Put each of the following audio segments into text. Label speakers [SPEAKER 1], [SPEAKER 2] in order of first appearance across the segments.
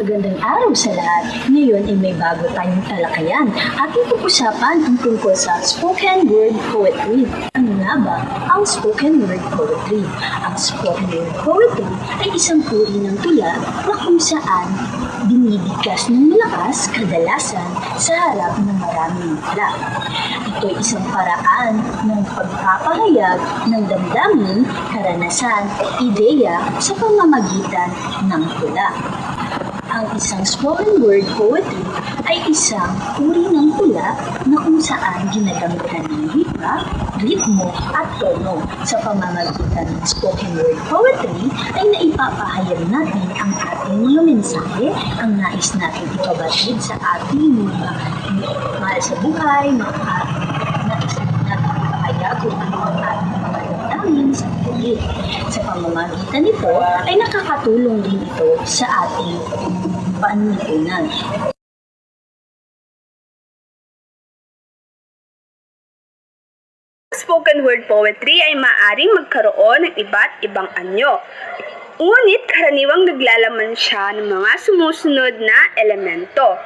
[SPEAKER 1] Magandang araw sa lahat. Ngayon ay may bago tayong talakayan. Ating pag-usapan ang tungkol sa spoken word poetry. Ano nga ba ang spoken word poetry? Ang spoken word poetry ay isang uri ng tula na kung saan binibigkas ng malakas kadalasan sa harap ng maraming tula. Ito ay isang paraan ng pagpapahayag ng damdamin, karanasan, ideya sa pamamagitan ng tula. Ang isang spoken word poetry ay isang uri ng tula na kung saan ginagamitan ng lipa, ritmo at tono. Sa pamamagitan ng spoken word poetry ay naipapahayag natin ang ating mga mensahe, ang nais natin ipabatid sa ating mga mahal sa buhay, nais natin ipahayag kung ano ang ating mga damdamin sa buhay. Sa pamamagitan nito ay nakakatulong din ito sa ating panlipunan.
[SPEAKER 2] Spoken word poetry ay maaaring magkaroon ng iba't ibang anyo. Ngunit karaniwang naglalaman siya ng mga sumusunod na elemento.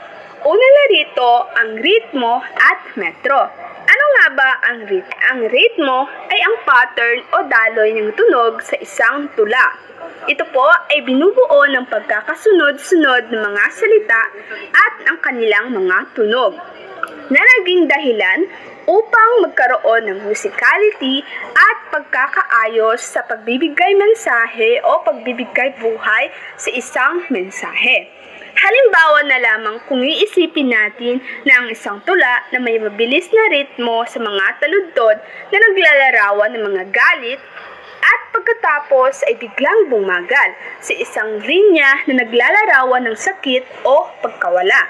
[SPEAKER 2] Una na rito ang ritmo at metro. Ano nga ba ang ritmo? Ang ritmo ay ang pattern o daloy ng tunog sa isang tula. Ito po ay binubuo ng pagkakasunod-sunod ng mga salita at ang kanilang mga tunog na naging dahilan upang magkaroon ng musicality at pagkakaayos sa pagbibigay mensahe o pagbibigay buhay sa isang mensahe. Halimbawa na lamang kung iisipin natin na ang isang tula na may mabilis na ritmo sa mga taludtod na naglalarawan ng mga galit at pagkatapos ay biglang bumagal sa isang linya na naglalarawan ng sakit o pagkawala.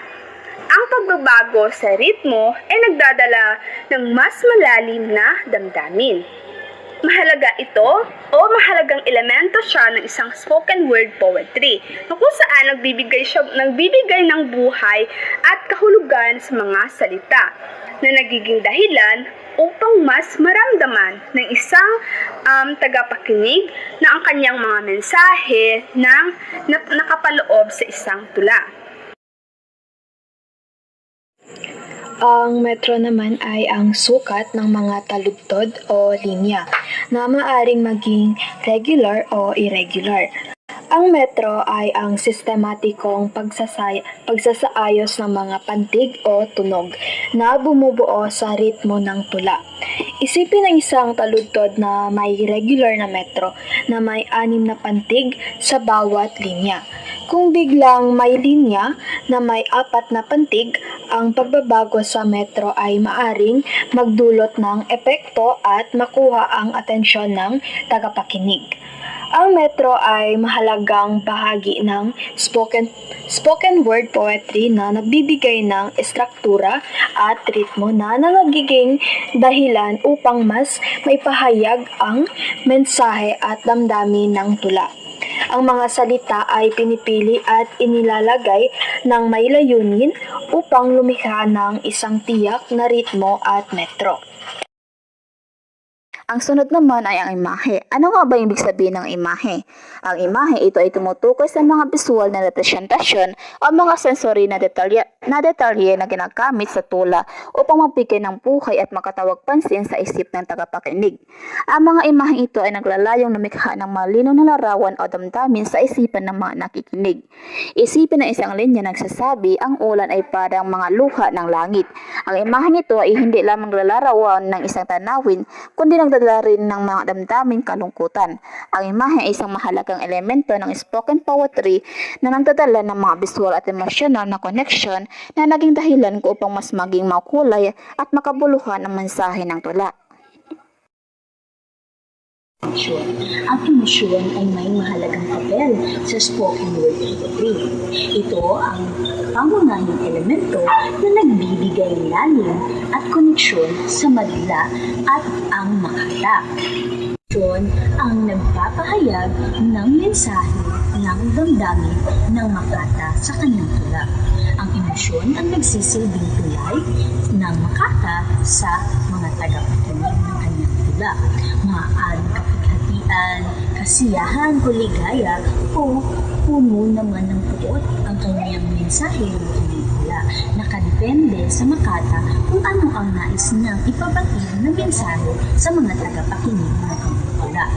[SPEAKER 2] Ang pagbabago sa ritmo ay nagdadala ng mas malalim na damdamin. Mahalaga ito o mahalagang elemento siya ng isang spoken word poetry na kung saan nagbibigay ng buhay at kahulugan sa mga salita na nagiging dahilan upang mas maramdaman ng isang tagapakinig na ang kanyang mga mensahe na nakapaloob sa isang tula.
[SPEAKER 3] Ang metro naman ay ang sukat ng mga taludtod o linya na maaring maging regular o irregular. Ang metro ay ang sistematikong pagsasaayos ng mga pantig o tunog na bumubuo sa ritmo ng tula. Isipin ang isang taludtod na may regular na metro na may 6 na pantig sa bawat linya. Kung biglang may linya na may 4 na pantig, ang pagbabago sa metro ay maaring magdulot ng epekto at makuha ang atensyon ng tagapakinig. Ang metro ay mahalagang bahagi ng spoken word poetry na nagbibigay ng estruktura at ritmo na nagiging dahilan upang mas maipahayag ang mensahe at damdamin ng tula. Ang mga salita ay pinipili at inilalagay ng may layunin upang lumikha ng isang tiyak na ritmo at metro.
[SPEAKER 4] Ang sunod naman ay ang imahe. Ano nga ba yung ibig sabihin ng imahe? Ang imahe ito ay tumutukoy sa mga visual na representasyon o mga sensory na detalye na ginagamit sa tula upang magbigay ng buhay at makatawag pansin sa isip ng tagapakinig. Ang mga imahe ito ay naglalayong lumikha ng malinaw na larawan o damdamin sa isipan ng mga nakikinig. Isipin ng isang linya nagsasabi ang ulan ay parang mga luha ng langit. Ang imahe nito ay hindi lamang naglalarawan ng isang tanawin, kundi nagdadala rin ng mga damdaming kalungkutan. Ang imahe ay isang mahalagang elemento ng spoken poetry na nagdadala ng mga visual at emosyonal na connection na naging dahilan ko upang mas maging makulay at makabuluhan ang mensahe ng tula.
[SPEAKER 1] Ang emosyon ay may mahalagang papel sa spoken word poetry. Ito ang pangunahing elemento na nagbibigay ng lalim at koneksyon sa madla at ang makata. Emosyon ang nagpapahayag ng mensahe ng damdamin ng makata sa kanyang tula. Ang emosyon ang nagsisilbing tulay ng makata sa mga tagapakinig ng kanyang tula. Maaaring kapighatian, kasiyahan o ligaya o puno naman ng puot ang kanyang mensahe ng pelikula. Nakadepende sa makata kung ano ang nais niyang ipabatid na mensahe sa mga tagapakinig ng pelikula.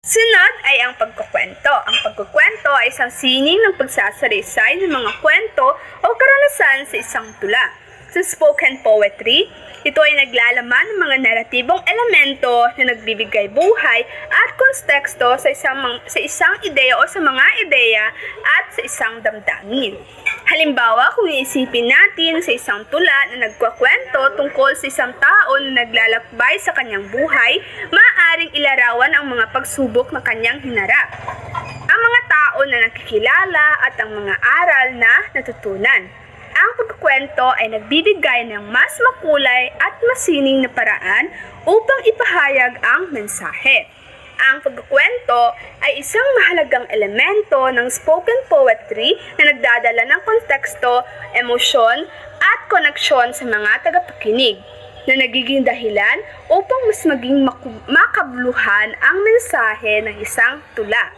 [SPEAKER 2] Sunod ay ang pagkukwento. Ang pagkukwento ay isang sining ng pagsasalaysay ng mga kwento o karanasan sa isang tula. Sa spoken poetry, ito ay naglalaman ng mga naratibong elemento na nagbibigay buhay at konteksto sa isang ideya o sa mga ideya at sa isang damdamin. Halimbawa, kung iisipin natin sa isang tula na nagkukwento tungkol sa isang tao na naglalakbay sa kanyang buhay, maaaring ilarawan ang mga pagsubok na kanyang hinarap, ang mga tao na nakikilala at ang mga aral na natutunan. Ang pagkukwento ay nagbibigay ng mas makulay at masining na paraan upang ipahayag ang mensahe. Ang pagkukwento ay isang mahalagang elemento ng spoken poetry na nagdadala ng konteksto, emosyon at koneksyon sa mga tagapakinig na nagiging dahilan upang mas maging makabuluhan ang mensahe ng isang tula.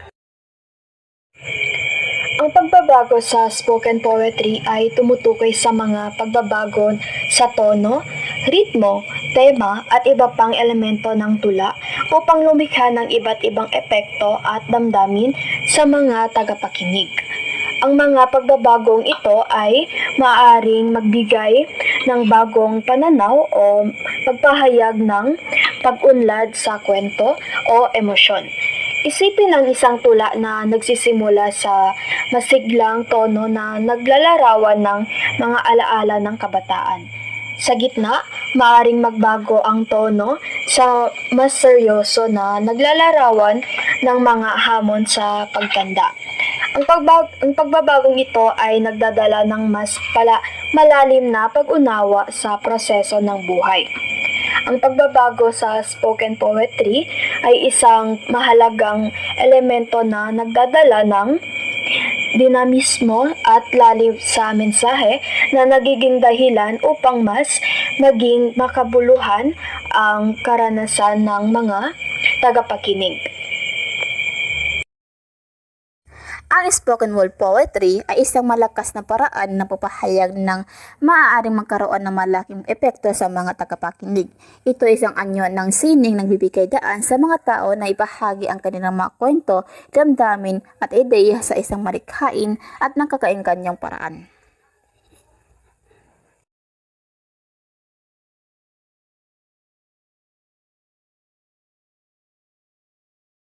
[SPEAKER 3] Ang pagbabago sa spoken poetry ay tumutukoy sa mga pagbabago sa tono, ritmo, tema at iba pang elemento ng tula upang lumikha ng iba't ibang epekto at damdamin sa mga tagapakinig. Ang mga pagbabagong ito ay maaaring magbigay ng bagong pananaw o magpahayag ng pag-unlad sa kwento o emosyon. Isipin ang isang tula na nagsisimula sa masiglang tono na naglalarawan ng mga alaala ng kabataan. Sa gitna, maaaring magbago ang tono sa mas seryoso na naglalarawan ng mga hamon sa pagtanda. Ang pagbabagong ito ay nagdadala ng mas malalim na pag-unawa sa proseso ng buhay. Ang pagbabago sa spoken poetry ay isang mahalagang elemento na nagdadala ng dinamismo at lalim sa mensahe na nagiging dahilan upang mas maging makabuluhan ang karanasan ng mga tagapakinig.
[SPEAKER 4] Ang spoken word poetry ay isang malakas na paraan ng papahayag ng maaaring magkaroon ng malaking epekto sa mga tagapakinig. Ito ay isang anyo ng sining nagbibigay daan sa mga tao na ibahagi ang kanilang mga kwento, damdamin at ideya sa isang malikhain at nakakaingkanyang paraan.